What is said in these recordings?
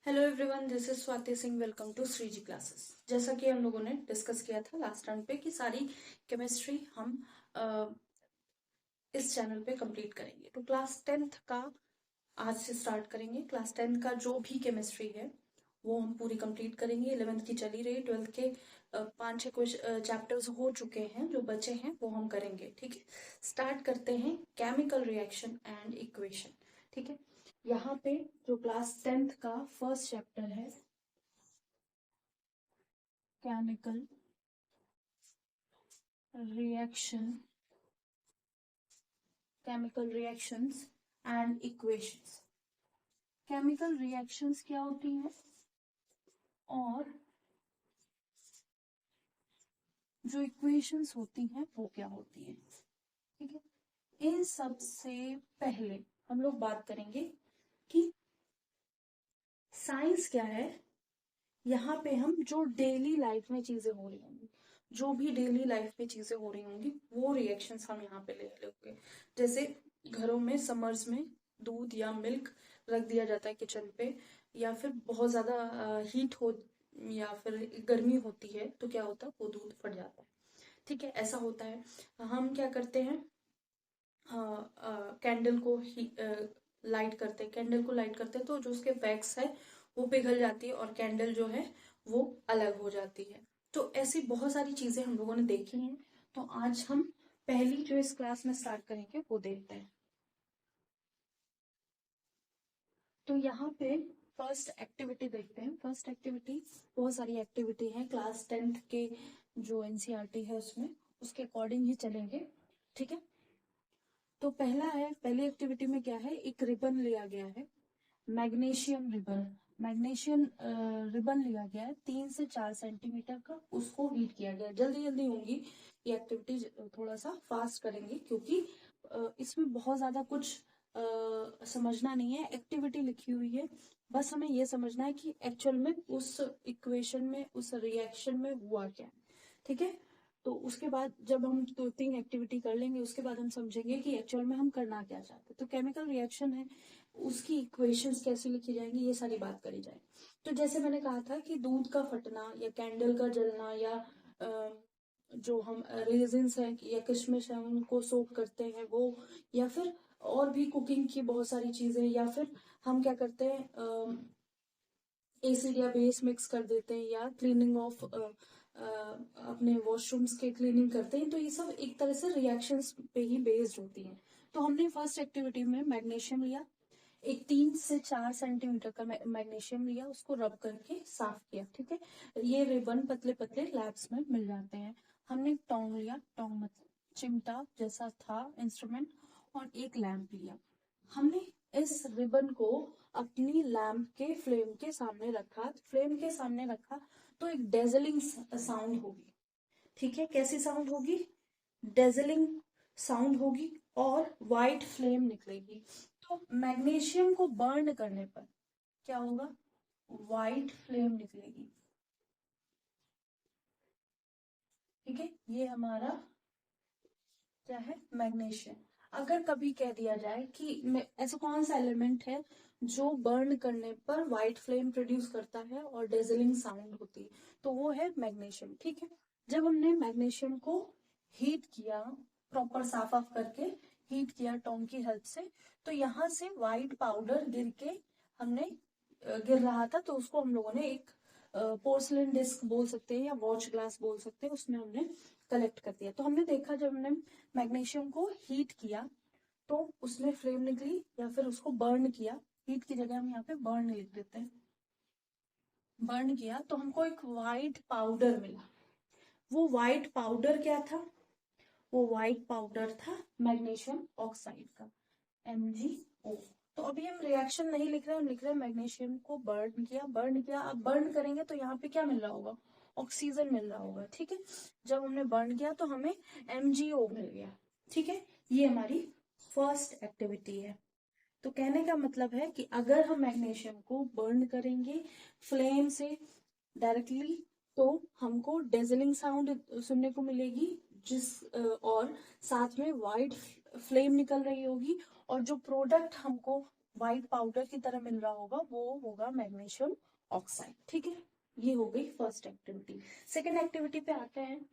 Hello everyone, this is Swati Singh. Welcome to Shri ji classes. जैसा कि हम लोगों ने डिस्कस किया था लास्ट टाइम पे कि सारी केमिस्ट्री हम इस चैनल पे कंप्लीट करेंगे। तो क्लास 10th का आज से स्टार्ट करेंगे। क्लास 10th का जो भी केमिस्ट्री है वो हम पूरी कंप्लीट करेंगे। 11th की चली रही, 12th के 5-6 चैप्टर्स हो चुके हैं, जो बचे हैं वो हम करेंगे। ठीक है, स्टार्ट करते हैं केमिकल रिएक्शन एंड इक्वेशन। ठीक है, यहाँ पे जो क्लास 10th का फर्स्ट चैप्टर है chemical reaction, chemical reactions and equations. Chemical reactions क्या होती हैं और जो इक्वेशंस होती हैं वो क्या होती हैं। ठीक है, इन सब से पहले हम लोग बात करेंगे कि साइंस क्या है। यहाँ पे हम जो डेली लाइफ में चीजें हो रही होंगी, जो भी डेली लाइफ में चीजें हो रही होंगी वो रिएक्शंस हम यहाँ पे ले लेंगे। जैसे घरों में समर्स में दूध या मिल्क रख दिया जाता है किचन पे, या फिर बहुत ज्यादा हीट हो या फिर गर्मी होती है तो क्या होता है, वो दूध फट जाता है। ठीक है, ऐसा होता है। हम क्या करते हैं, कैंडल को लाइट करते हैं, कैंडल को लाइट करते हैं तो जो उसके वैक्स है वो पिघल जाती है और कैंडल जो है वो अलग हो जाती है। तो ऐसी बहुत सारी चीजें हम लोगों ने देखी हैं। तो आज हम पहली जो इस क्लास में स्टार्ट करेंगे वो देखते हैं। तो यहाँ पे फर्स्ट एक्टिविटी देखते हैं। फर्स्ट एक्टिविटी, बहुत सारी एक्टिविटी है क्लास 10th के जो एनसीईआरटी है उसमें, उसके अकॉर्डिंग ही चलेंगे। ठीक है, तो पहला है, पहली एक्टिविटी में क्या है, एक रिबन लिया गया है, मैग्नीशियम रिबन। मैग्नीशियम रिबन लिया गया है 3 से 4 सेंटीमीटर का, उसको हीट किया गया है। जल्दी जल्दी होंगी ये एक्टिविटी, थोड़ा सा फास्ट करेंगे क्योंकि इसमें बहुत ज्यादा कुछ समझना नहीं है। एक्टिविटी लिखी हुई है, बस हमें ये समझना है कि एक्चुअल में उस इक्वेशन में, उस रिएक्शन में हुआ क्या है। ठीक है, तो उसके बाद जब हम 2-3 एक्टिविटी कर लेंगे उसके बाद हम समझेंगे कि एक्चुअल में हम करना क्या चाहते हैं। तो केमिकल रिएक्शन है, उसकी इक्वेशंस कैसे लिखी जाएंगी ये सारी बात करी जाए। तो जैसे मैंने कहा था कि दूध का फटना या कैंडल का जलना या जो हम रेजिन्स हैं या किशमिश है उनको सोक करते हैं वो, या फिर और भी कुकिंग की बहुत सारी चीजें, या फिर हम क्या करते हैं, एसिड या बेस मिक्स कर देते हैं, या क्लीनिंग ऑफ अपने वॉशरूम्स के क्लीनिंग करते हैं। तो ये सब एक तरह से रिएक्शंस पे ही बेस्ड होती हैं। तो हमने फर्स्ट एक्टिविटी में मैग्नीशियम लिया, एक 3 से 4 सेंटीमीटर का मैग्नीशियम लिया, उसको रब करके साफ किया। ठीक है, ये रिबन पतले पतले लैब्स में मिल जाते हैं। हमने टोंग लिया, टोंग मतलब चिमटा जैसा था इंस्ट्रूमेंट, और एक लैंप लिया। हमने इस रिबन को अपनी लैंप के फ्लेम के सामने रखा, फ्लेम के सामने रखा तो एक डेजलिंग साउंड होगी। ठीक है, कैसी साउंड होगी, डेजलिंग साउंड होगी और वाइट फ्लेम निकलेगी। तो मैग्नीशियम को बर्न करने पर क्या होगा, वाइट फ्लेम निकलेगी। ठीक है, ये हमारा क्या है, मैग्नीशियम। अगर कभी कह दिया जाए कि ऐसा कौन सा एलिमेंट है जो बर्न करने पर व्हाइट फ्लेम प्रोड्यूस करता है और डेजलिंग साउंड होती है, तो वो है मैग्नीशियम। ठीक है, जब हमने मैग्नीशियम को हीट किया, प्रॉपर साफ ऑफ करके हीट किया टोंग की हेल्प से, तो यहाँ से व्हाइट पाउडर गिर के हमने गिर रहा था, तो उसको हम लोगों ने एक पोर्सलिन डिस्क बोल सकते हैं या वॉच ग्लास बोल सकते हैं, उसमें हमने कलेक्ट कर दिया। तो हमने देखा जब हमने मैग्नीशियम को हीट किया तो उसमें फ्लेम निकली, या फिर उसको बर्न किया, हीट की जगह हम यहाँ पे बर्न लिख देते हैं, बर्न किया तो हमको एक वाइट पाउडर मिला। वो वाइट पाउडर क्या था, वो वाइट पाउडर था मैग्नीशियम ऑक्साइड का, MgO। तो अभी हम रिएक्शन नहीं लिख रहे हैं, हम लिख रहे हैं मैग्नीशियम को बर्न किया, बर्न किया। अब बर्न करेंगे तो यहाँ पे क्या मिल रहा होगा, ऑक्सीजन मिल रहा होगा। ठीक है, जब हमने बर्न किया तो हमें MgO मिल गया। ठीक है, ये हमारी फर्स्ट एक्टिविटी है। तो कहने का मतलब है कि अगर हम मैग्नीशियम को बर्न करेंगे फ्लेम से डायरेक्टली तो हमको डेजलिंग साउंड सुनने को मिलेगी, और साथ में वाइट फ्लेम निकल रही होगी, और जो प्रोडक्ट हमको व्हाइट पाउडर की तरह मिल रहा होगा वो होगा मैग्नीशियम ऑक्साइड। ठीक है, ये हो गई फर्स्ट एक्टिविटी। सेकेंड एक्टिविटी पे आते हैं।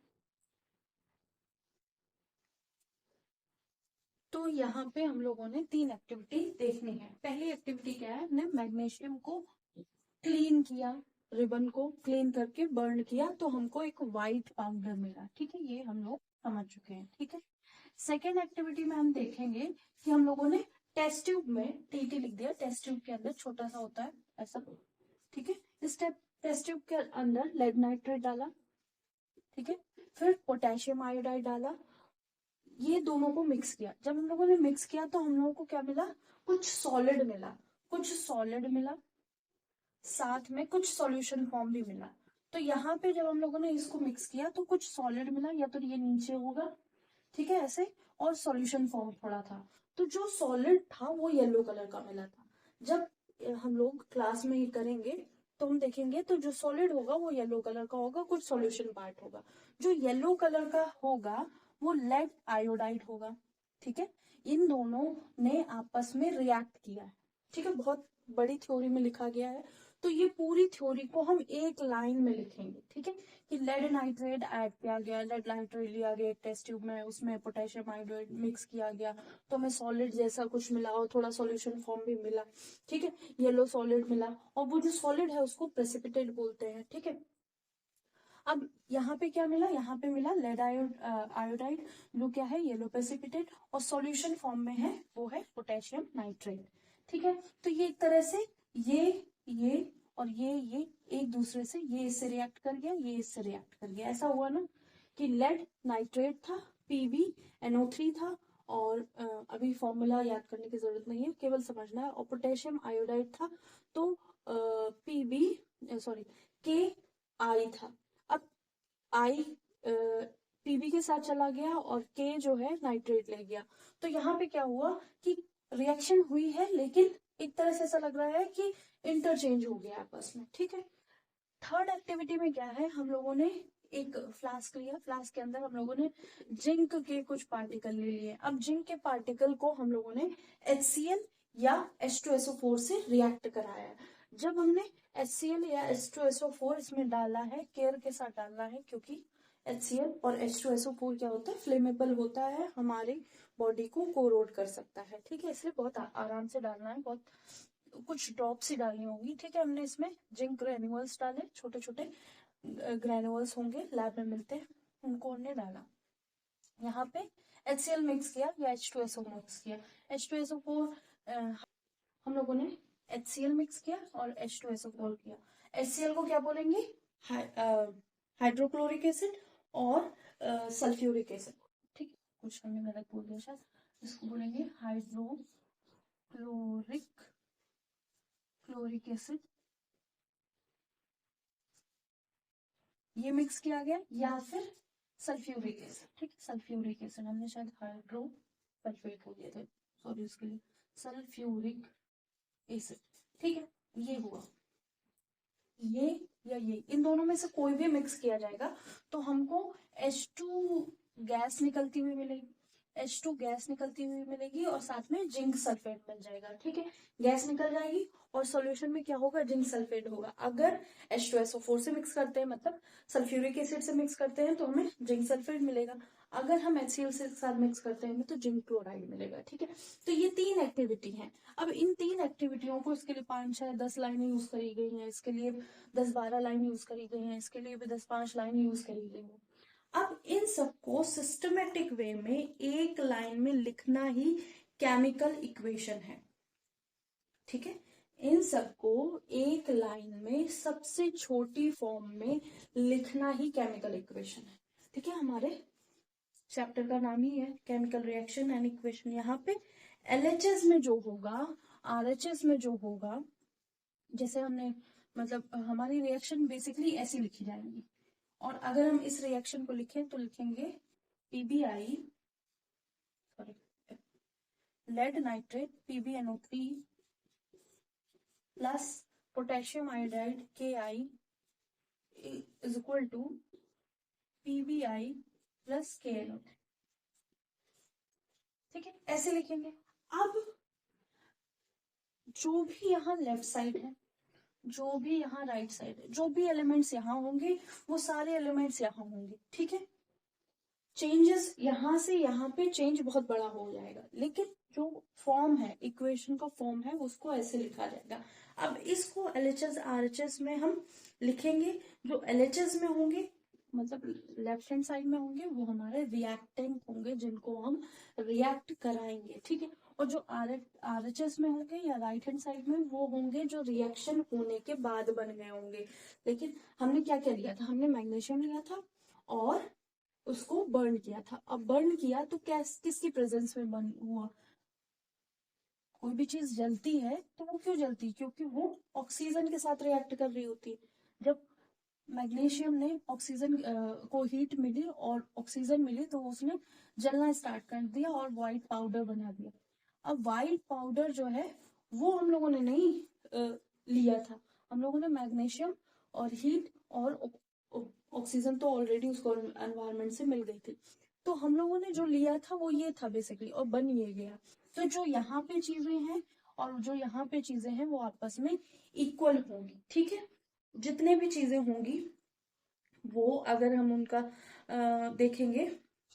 तो यहाँ पे हम लोगों ने 3 एक्टिविटी देखनी है। पहली एक्टिविटी क्या है, हमने मैग्नीशियम को क्लीन किया, रिबन को क्लीन करके बर्न किया तो हमको एक व्हाइट पाउडर मिला। ठीक है, ये हम लोग समझ चुके हैं। ठीक है, सेकेंड एक्टिविटी में हम देखेंगे कि हम लोगों ने टेस्ट ट्यूब में टीटी लिख दिया, टेस्ट ट्यूब के अंदर छोटा सा होता है ऐसा। ठीक है, इस टेस्ट ट्यूब के अंदर लेड नाइट्रेट डाला। ठीक है, फिर पोटेशियम आयोडाइड डाला, ये दोनों को मिक्स किया। जब हम लोगों ने मिक्स किया तो हम लोगों को क्या मिला, कुछ सॉलिड मिला, कुछ सॉलिड मिला, साथ में कुछ सॉल्यूशन फॉर्म भी मिला। तो यहाँ पे जब हम लोगों ने इसको मिक्स किया तो कुछ सॉलिड मिला, या तो ये नीचे होगा, ठीक है ऐसे, और सॉल्यूशन फॉर्म थोड़ा था। तो जो सॉलिड था वो येलो कलर का मिला था। जब हम लोग क्लास में ये करेंगे तो हम देखेंगे तो जो सॉलिड होगा वो येलो कलर का होगा, कुछ सॉल्यूशन पार्ट होगा। जो येलो कलर का होगा वो लेड आयोडाइड होगा। ठीक है, इन दोनों ने आपस में रिएक्ट किया है। ठीक है, बहुत बड़ी थ्योरी में लिखा गया है। तो ये पूरी थ्योरी को हम एक लाइन में लिखेंगे। ठीक है, कि लेड नाइट्रेट ऐड किया गया, लेड नाइट्रेट लिया गया एक टेस्ट ट्यूब में, उसमें पोटेशियम आयोडाइड मिक्स किया गया तो हमें सॉलिड जैसा कुछ मिला और थोड़ा सॉल्यूशन फॉर्म भी मिला। ठीक है, येलो सॉलिड मिला, और वो जो सॉलिड है उसको प्रेसिपिटेट बोलते हैं। ठीक है, अब यहाँ पे क्या मिला, यहाँ पे मिला लेड आयोडाइड जो क्या है येलो प्रेसिपिटेट, और सॉल्यूशन फॉर्म में है वो है पोटेशियम नाइट्रेट। ठीक है, तो ये एक तरह से ये और ये एक दूसरे से, ये इससे रिएक्ट कर गया, ये इससे रिएक्ट कर गया। ऐसा हुआ ना कि लेड नाइट्रेट था, PbNO3 था, और अभी फॉर्मूला याद करने की जरूरत नहीं है, केवल समझना है। और पोटेशियम आयोडाइड था तो KI था। अब I PB के साथ चला गया और K जो है नाइट्रेट ले गया। तो यहाँ पे क्या हुआ कि रिएक्शन हुई है, लेकिन एक तरह से ऐसा लग रहा है कि इंटरचेंज हो गया आपस में। ठीक है, थर्ड एक्टिविटी में क्या है, हम लोगों ने एक फ्लास्क लिया, फ्लास्क के अंदर हम लोगों ने जिंक के कुछ पार्टिकल ले लिए। अब जिंक के पार्टिकल को हम लोगों ने HCl या H2SO4 से रिएक्ट कराया। जब हमने HCl या H2SO4 इसमें डाला है, केयर के साथ डालना है, क्योंकि HCl और H2SO4 क्या होता है, फ्लेमेबल होता है, हमारी बॉडी को कोरोड कर सकता है। ठीक है, इसलिए बहुत आराम से डालना है, बहुत कुछ ड्रॉप्स ही डालनी होगी। ठीक है, हमने इसमें जिंक ग्रेन्यूल्स डाले, छोटे छोटे ग्रेन्यूल्स होंगे, लैब में मिलते हैं, उनको हमने डाला। यहाँ पे HCl मिक्स किया या H2SO मिक्स किया। H2SO4 हम लोगों ने HCl मिक्स किया और H2SO4 किया। HCl को क्या बोलेंगे, हाइड्रोक्लोरिक एसिड और सल्फ्यूरिक एसिड। ठीक है, कुछ हमने गलत बोल दिया शायद, इसको बोलेंगे हाइड्रोक्लोरिक एसिड। ये मिक्स किया गया, या फिर सल्फ्यूरिक एसिड। ठीक है, सल्फ्यूरिक एसिड, हमने शायद हाइड्रो सल्फेट बोल दिए थे, सॉरी उसके लिए, सल्फ्यूरिक एसिड। ठीक है, ये हुआ, ये या ये, इन दोनों में से कोई भी मिक्स किया जाएगा तो हमको H2 गैस निकलती हुई मिलेगी, H2 गैस निकलती हुई मिलेगी, और साथ में जिंक सल्फेट मिल जाएगा। ठीक है, गैस निकल जाएगी और सॉल्यूशन में क्या होगा, जिंक सल्फेट होगा। अगर H2SO4 से मिक्स करते हैं, मतलब सल्फ्यूरिक एसिड से मिक्स करते हैं, तो हमें जिंक सल्फेट मिलेगा। अगर हम HCl से साथ मिक्स करते हैं तो जिंक क्लोराइड मिलेगा। ठीक है, तो ये 3 एक्टिविटी हैं। अब इन 3 एक्टिविटियों को, इसके लिए 5-6-10 लाइनें यूज करी गई हैं, इसके लिए 10-12 लाइन यूज करी गई हैं, इसके लिए भी 10-5 लाइन यूज करी गई हैं। अब इन सबको सिस्टमेटिक वे में एक लाइन में लिखना ही केमिकल इक्वेशन है। ठीक है, इन सबको एक लाइन में सबसे छोटी फॉर्म में लिखना ही केमिकल इक्वेशन है। ठीक है, हमारे चैप्टर का नाम ही है केमिकल रिएक्शन एंड इक्वेशन। यहाँ पे LHS में जो होगा, RHS में जो होगा, जैसे हमने, मतलब हमारी रिएक्शन बेसिकली ऐसी लिखी जाएंगी। और अगर हम इस रिएक्शन को लिखें तो लिखेंगे PBI, sorry, lead nitrate PbNO3 plus potassium iodide KI is equal to PBI plus KNO3। ठीक है, ऐसे लिखेंगे। अब जो भी यहाँ लेफ्ट साइड है, जो भी यहाँ राइट साइड है, जो भी एलिमेंट्स यहाँ होंगे वो सारे एलिमेंट्स यहाँ होंगे। ठीक है, चेंजेस यहाँ से यहाँ पे चेंज बहुत बड़ा हो जाएगा, लेकिन जो फॉर्म है, इक्वेशन का फॉर्म है, उसको ऐसे लिखा जाएगा। अब इसको एलएचएस आरएचएस में हम लिखेंगे। जो एलएचएस में होंगे, मतलब लेफ्ट हैंड साइड में होंगे, वो हमारे रिएक्टेंट होंगे जिनको हम रिएक्ट कराएंगे। ठीक है, और जो आरएचएस में होंगे या राइट हैंड साइड में, वो होंगे जो रिएक्शन होने के बाद बन गए होंगे। लेकिन हमने क्या क्या लिया था, हमने मैग्नीशियम लिया था और उसको बर्न किया था। अब बर्न किया तो किसकी प्रेजेंस में बर्न हुआ? कोई भी चीज जलती है तो वो क्यों जलती है? क्योंकि वो ऑक्सीजन के साथ रिएक्ट कर रही होती है। जब मैग्नीशियम ने ऑक्सीजन को हीट मिली और ऑक्सीजन मिली तो उसने जलना स्टार्ट कर दिया और व्हाइट पाउडर बना दिया। अब व्हाइट पाउडर जो है वो हम लोगों ने नहीं लिया था, हम लोगों ने मैग्नीशियम और हीट और ऑक्सीजन तो ऑलरेडी उसको एनवायरनमेंट से मिल गई थी, तो हम लोगों ने जो लिया था वो ये था बेसिकली, और बन ये गया। तो जो यहाँ पे चीजें हैं और जो यहाँ पे चीजें हैं वो आपस में इक्वल होंगी। ठीक है, जितने भी चीजें होंगी वो अगर हम उनका देखेंगे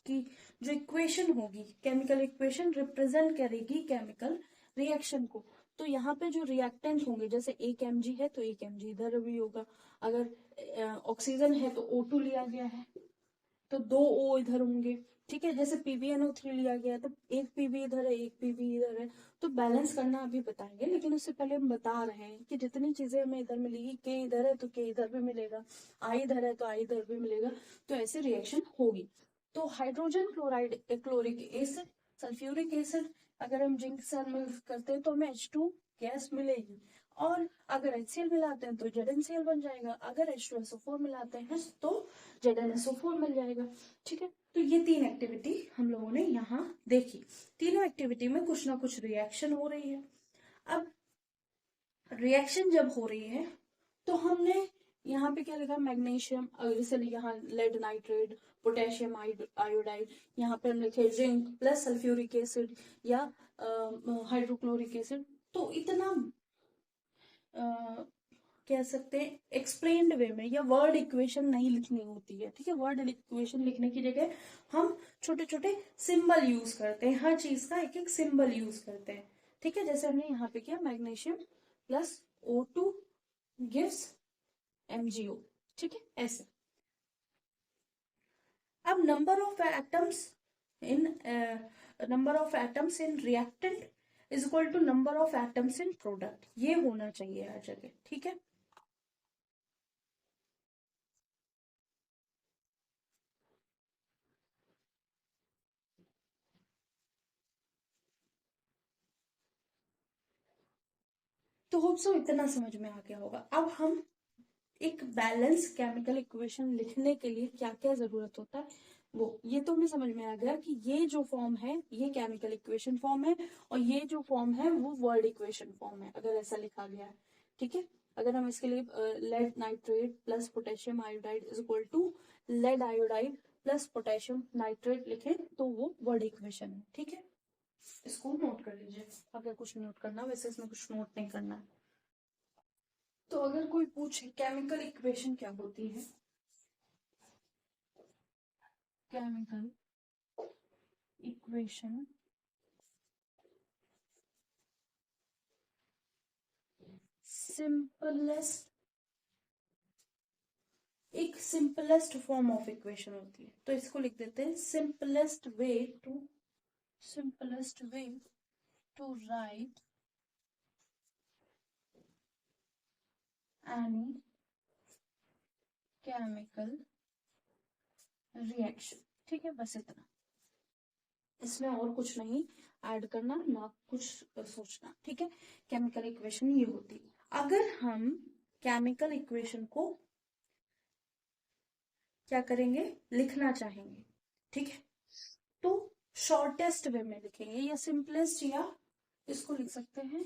कि जो इक्वेशन होगी, केमिकल इक्वेशन रिप्रेजेंट करेगी केमिकल रिएक्शन को। तो यहाँ पे जो रिएक्टेंट होंगे, जैसे एक mg है तो एक mg इधर भी होगा। अगर ऑक्सीजन है तो O2 लिया गया है तो 2 O इधर होंगे। ठीक है, जैसे PbNO3 लिया गया है तो एक Pb इधर है, एक Pb इधर है। तो बैलेंस करना अभी बताएंगे, लेकिन उससे पहले हम बता रहे हैं कि जितनी चीजें हमें इधर मिलेगी, K इधर है तो K इधर भी मिलेगा, I इधर है तो I इधर भी मिलेगा, तो ऐसे रिएक्शन होगी। तो hydrogen chloride, chloric acid, sulphuric acid, अगर हम जिंक से मिक्स करते हैं तो हमें H2 गैस मिलेगी, और अगर HCl मिलाते हैं तो ZnCl बन जाएगा, अगर H2SO4 मिलाते हैं तो ZnSO4 मिल जाएगा। ठीक है, तो ये 3 एक्टिविटी हम लोगों ने यहाँ देखी। तीनों एक्टिविटी में कुछ ना कुछ रिएक्शन हो रही है। अब रिएक्शन जब हो रही है तो हमने यहाँ पे क्या लिखा, मैग्नीशियम, जैसे यहाँ लेड नाइट्रेट, पोटेशियम आयोडाइड, यहाँ पे हम लिखे जिंक प्लस सल्फ्यूरिक एसिड या हाइड्रोक्लोरिक एसिड। तो इतना कह सकते हैं एक्सप्लेन्ड वे में, या वर्ड इक्वेशन नहीं लिखनी होती है। ठीक है, वर्ड इक्वेशन लिखने की जगह हम छोटे छोटे सिंबल यूज करते हैं, हर चीज का एक एक सिंबल यूज करते हैं। ठीक है, जैसे हमने यहाँ पे किया, magnesium plus O2 gives MgO। ठीक है, ऐसे। अब number of atoms in reactant is equal to number of atoms in product, ये होना चाहिए हर जगह। ठीक है, तो होप सो इतना समझ में आ गया होगा। अब हम एक बैलेंस केमिकल इक्वेशन लिखने के लिए क्या क्या जरूरत होता है, वो ये तो हमें समझ में आ गया कि ये जो फॉर्म है ये केमिकल इक्वेशन फॉर्म है, और ये जो फॉर्म है वो वर्ड इक्वेशन फॉर्म है, अगर ऐसा लिखा गया है। ठीक है, अगर हम इसके लिए lead nitrate plus potassium iodide is equal to lead iodide plus potassium nitrate लिखें तो वो वर्ड इक्वेशन है। ठीक है, इसको नोट कर लीजिए अगर कुछ नोट करना, वैसे इसमें कुछ नोट नहीं करना है। तो अगर कोई पूछे केमिकल इक्वेशन क्या होती है, chemical equation simplest form of equation होती है, तो इसको लिख देते हैं simplest way to write any chemical reaction. ठीक है, बस इतना, इसमें और कुछ नहीं ऐड करना, ना कुछ सोचना। ठीक है, केमिकल इक्वेशन ये होती है। अगर हम केमिकल इक्वेशन को क्या करेंगे, लिखना चाहेंगे, ठीक है, तो शॉर्टेस्ट वे में लिखेंगे, या सिंपलेस्ट, या इसको लिख सकते हैं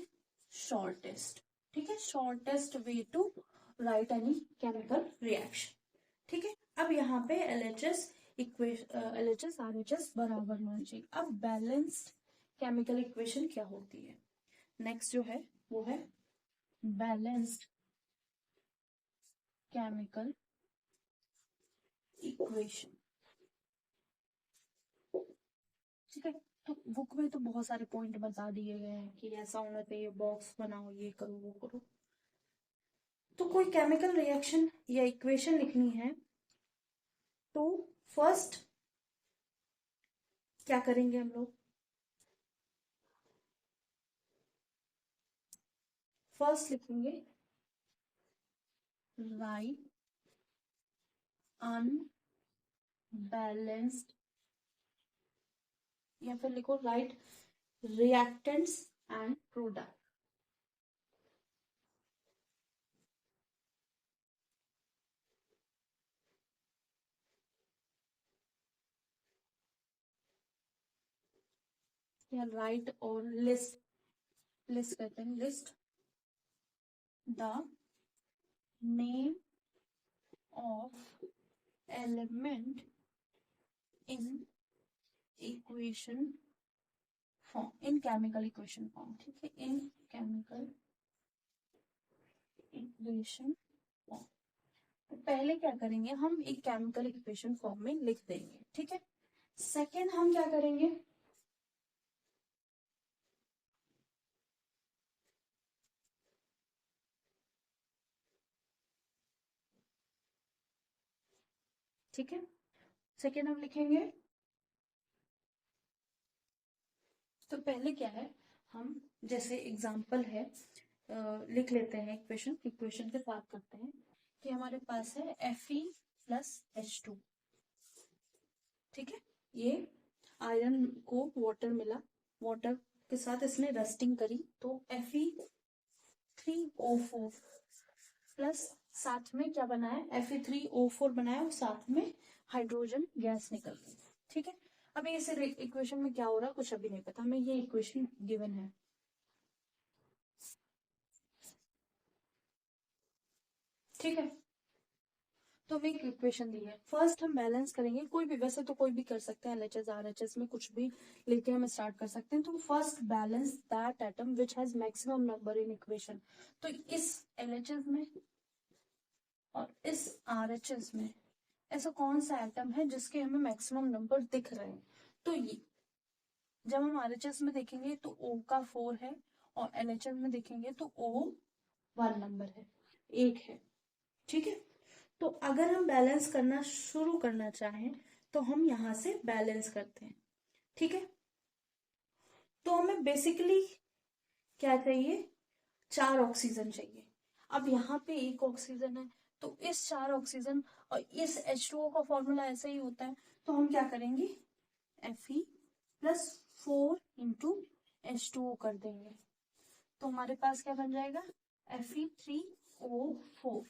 शॉर्टेस्ट। ठीक है, shortest way to write any chemical reaction. ठीक है, अब यहाँ पे LHS RHS बराबर होना चाहिए। अब बैलेंस्ड केमिकल इक्वेशन क्या होती है, नेक्स्ट जो है वो है बैलेंस्ड केमिकल इक्वेशन। ठीक है, तो बुक में तो बहुत सारे पॉइंट बता दिए गए हैं कि ऐसा होना चाहिए, बॉक्स बनाओ, ये करो वो करो। तो कोई केमिकल रिएक्शन या इक्वेशन लिखनी है तो फर्स्ट क्या करेंगे हम लोग? फर्स्ट लिखेंगे राइट अनबैलेंस्ड, या फिर लिखो राइट रिएक्टेंट्स एंड प्रोडक्ट। या राइट और लिस्ट, लिस्ट कहते हैं, list the name of element in equation form, in chemical equation form. ठीक है, इन केमिकल इक्वेशन फॉर्म। तो पहले क्या करेंगे, हम एक केमिकल इक्वेशन फॉर्म में लिख देंगे। ठीक है, सेकेंड हम क्या करेंगे, ठीक है, सेकेंड हम लिखेंगे, तो पहले क्या है, हम जैसे एग्जांपल है लिख लेते हैं इक्वेशन, इक्वेशन के साथ करते हैं कि हमारे पास है Fe प्लस H2। ठीक है, ये आयरन को वाटर मिला, वाटर के साथ इसने रस्टिंग करी तो Fe3O4 प्लस साथ में क्या बनाया, Fe3O4 बनाया और साथ में हाइड्रोजन गैस निकल गई। ठीक है, अभी इस इक्वेशन में क्या हो रहा है कुछ अभी नहीं पता, हमें ये इक्वेशन गिवन है। ठीक है, तो हमें एक इक्वेशन दी है, फर्स्ट हम बैलेंस करेंगे, कोई भी, वैसे तो कोई भी कर सकते हैं, LHS RHS में कुछ भी लेके हम स्टार्ट कर सकते हैं। तो first balance that atom which has maximum number in equation. तो इस LHS में और इस RHS में ऐसा कौन सा एटम है जिसके हमें मैक्सिमम नंबर दिख रहे हैं? तो ये जब हम RHS में देखेंगे तो O का 4 है और LHS में देखेंगे तो O 1 नंबर है, 1 है। ठीक है, तो अगर हम बैलेंस करना शुरू करना चाहें तो हम यहां से बैलेंस करते हैं। ठीक है, तो हमें बेसिकली क्या चाहिए, 4 ऑक्सीजन चाहिए। अब यहाँ पे 1 ऑक्सीजन है तो इस 4 ऑक्सीजन और इस H2O का फॉर्मूला ऐसा ही होता है, तो हम क्या करेंगे, Fe प्लस 4 इंटू H2O कर देंगे, तो हमारे पास क्या बन जाएगा, Fe3O4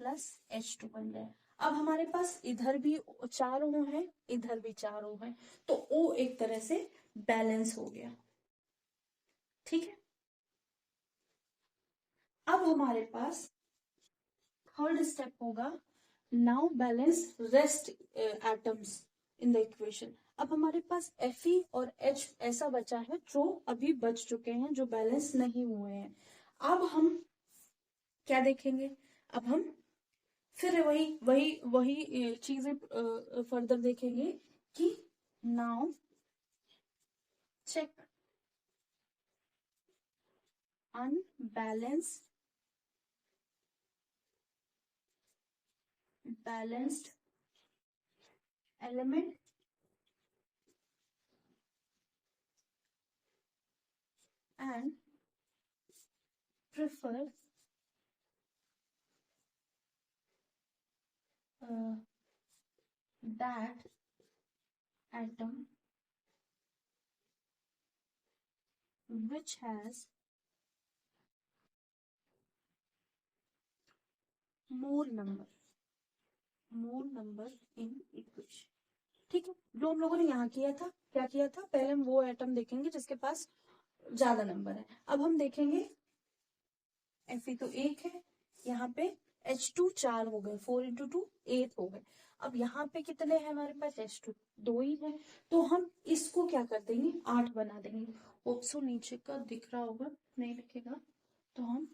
प्लस H2 बन जाए। अब हमारे पास इधर भी 4 O है, इधर भी 4 O है, तो O एक तरह से बैलेंस हो गया। ठीक है, अब हमारे पास थर्ड स्टेप होगा, now balance rest atoms in the equation. अब हमारे पास Fe और H ऐसा बचा है जो अभी बच चुके हैं, जो बैलेंस नहीं हुए हैं। अब हम क्या देखेंगे, अब हम फिर वही वही वही चीजें फर्दर देखेंगे कि now check unbalanced balanced element and prefer that atom which has more number in equation। ठीक है, जो हम लोगों ने यहाँ किया था, क्या किया था, पहले हम वो एटम देखेंगे जिसके पास ज्यादा नंबर है। अब हम देखेंगे Fe तो 1 है, यहाँ पे H2 4 हो गए, 4 इंटू 2 8 हो गए। अब यहाँ पे कितने हैं हमारे पास, H2 2 ही है, तो हम इसको क्या कर देंगे, 8 बना देंगे। ऑप्शन नीचे का दिख रहा होगा, नहीं दिखेगा, तो हम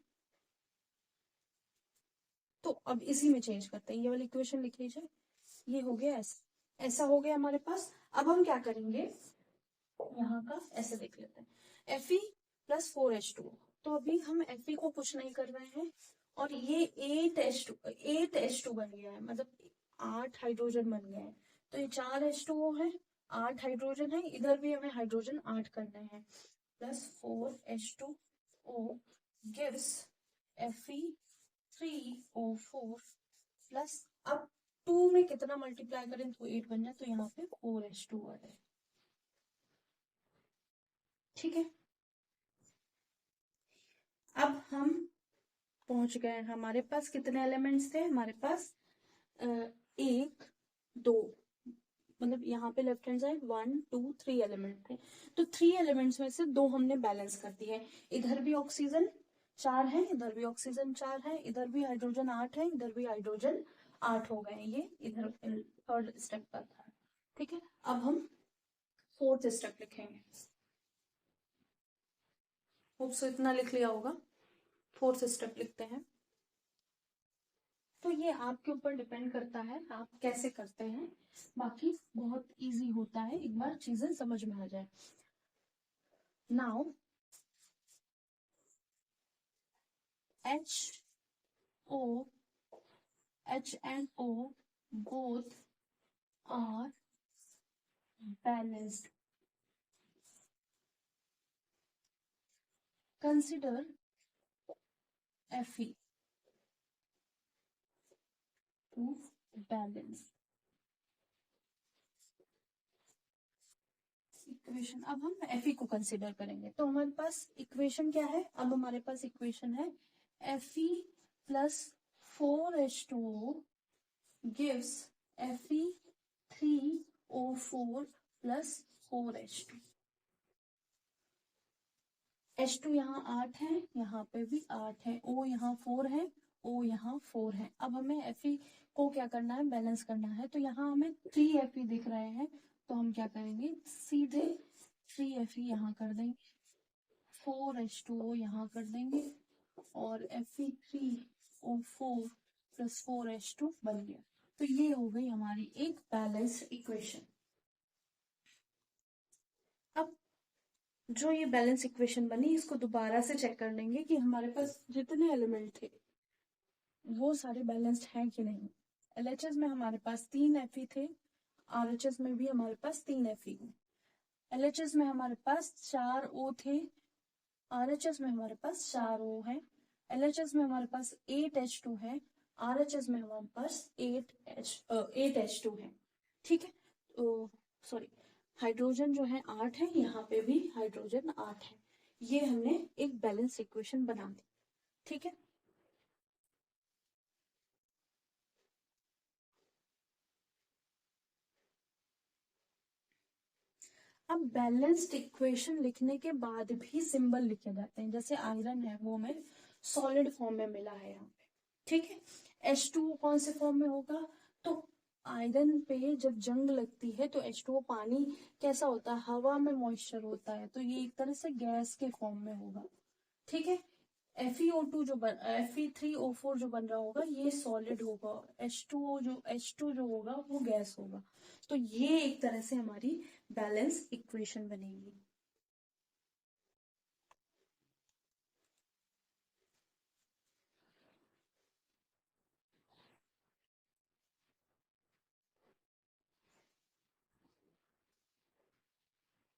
तो अब इसी में चेंज करते हैं, ये वाली इक्वेशन लिख लीजिए, ये हो गया ऐसा, ऐसा हो गया हमारे पास। अब हम क्या करेंगे, यहाँ का ऐसे देख लेते हैं, Fe प्लस 4H2। तो अभी हम Fe को कुछ नहीं कर रहे हैं, और ये 8H2 बन गया है, मतलब 8 हाइड्रोजन बन गया है। तो ये 4 H2O है, 8 हाइड्रोजन है, इधर भी हमें हाइड्रोजन 8 करने हैं, plus 4H2O gives Fe3O4 plus, अब 2 में कितना मल्टीप्लाई करें तो 8 बन जाए, तो यहाँ पे 4H2 आ जाए। ठीक है, अब हम पहुंच गए, हमारे पास कितने एलिमेंट्स थे, हमारे पास एक दो, मतलब यहाँ पे लेफ्ट हैंड साइड 1 2 3 एलिमेंट थे, तो 3 एलिमेंट्स में से 2 हमने बैलेंस कर दिए। इधर भी ऑक्सीजन 4 है, इधर भी ऑक्सीजन 4 है, इधर भी हाइड्रोजन 8 है, इधर भी हाइड्रोजन 8 हो गए, ये इधर थर्ड स्टेप पर था। ठीक है, अब हम फोर्थ स्टेप लिखेंगे, होप सो इतना लिख लिया होगा। फोर्थ स्टेप लिखते हैं, तो ये आपके ऊपर डिपेंड करता है आप कैसे करते हैं, बाकी बहुत इजी होता है, एक बार चीजें समझ में आ जाए। Now HO H and O both are balanced. Consider Fe to balance equation. अब हम Fe को कंसिडर करेंगे, तो हमारे पास इक्वेशन क्या है, अब हमारे पास इक्वेशन है Fe plus 4H2O gives Fe3O4 plus 4H2। H2 यहाँ 8 है, यहाँ पे भी 8 है, O यहाँ 4 है, O यहाँ 4 है। अब हमें Fe को क्या करना है, बैलेंस करना है, तो यहाँ हमें 3 Fe दिख रहे हैं, तो हम क्या करेंगे, सीधे 3 Fe यहाँ कर देंगे, 4H2O यहाँ कर देंगे, और Fe3O4 प्लस 4H2 बन गया। तो ये हो गई हमारी एक बैलेंस इक्वेशन। अब जो ये बैलेंस इक्वेशन बनी, इसको दोबारा से चेक कर लेंगे कि हमारे पास जितने एलिमेंट थे वो सारे बैलेंस्ड हैं कि नहीं। LHS में हमारे पास 3 Fe थे, RHS में भी हमारे पास 3 Fe हैं। LHS में हमारे पास 4 O थे, RHS में हमारे पास 4 O है, LHS में हमारे पास 8 H2 है, RHS में हमारे पास 8 H2 है। ठीक है, तो सॉरी, हाइड्रोजन जो है 8 है, यहाँ पे भी हाइड्रोजन 8 है, ये हमने एक बैलेंस इक्वेशन बना दी। ठीक है, अब बैलेंस्ड इक्वेशन लिखने के बाद भी सिंबल लिखे जाते हैं, जैसे आयरन है वो हमें सॉलिड फॉर्म में मिला है यहाँ पे। ठीक है, H2O कौन से फॉर्म में होगा, तो आयरन पे जब जंग लगती है तो H2O पानी कैसा होता है, हवा में मॉइस्चर होता है, तो ये एक तरह से गैस के फॉर्म में होगा। ठीक है, Fe3O4 जो बन रहा होगा ये सॉलिड होगा, H2 जो होगा वो गैस होगा। तो ये एक तरह से हमारी बैलेंस इक्वेशन बनेगी।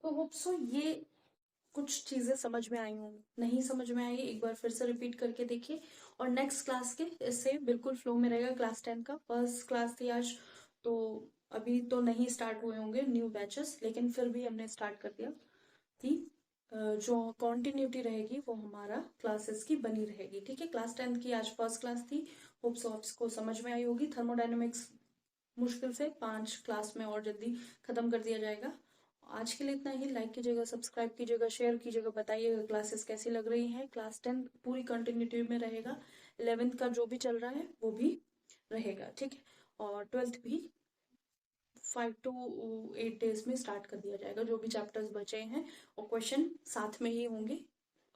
तो होप सो ये कुछ चीजें समझ में आई होंगी, नहीं समझ में आई एक बार फिर से रिपीट करके देखिए, और नेक्स्ट क्लास के इससे बिल्कुल फ्लो में रहेगा। क्लास 10 का फर्स्ट क्लास थी आज, तो अभी तो नहीं स्टार्ट हुए होंगे न्यू बैचेस, लेकिन फिर भी हमने स्टार्ट कर दिया थी। जो कंटिन्यूटी रहेगी वो हमारा क्लासेस की बनी रहेगी। ठीक है, क्लास 10 की आज फर्स्ट क्लास थी, होप सो आपको समझ में आई होगी। थर्मोडायनेमिक्स मुश्किल से 5 क्लास में और जल्दी खत्म कर दिया जाएगा। आज के लिए इतना ही, लाइक कीजिएगा, सब्सक्राइब कीजिएगा, शेयर कीजिएगा, बताइएगा क्लासेस कैसी लग रही हैं। क्लास 10 पूरी कंटिन्यूटी में रहेगा, 11th का जो भी चल रहा है वो भी रहेगा। ठीक है, और 12th भी 5 to 8 डेज में स्टार्ट कर दिया जाएगा, जो भी चैप्टर्स बचे हैं, और क्वेश्चन साथ में ही होंगे,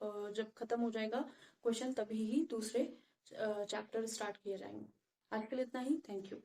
जब खत्म हो जाएगा क्वेश्चन तभी ही दूसरे चैप्टर स्टार्ट किए जाएंगे। आज के लिए इतना ही। Thank you.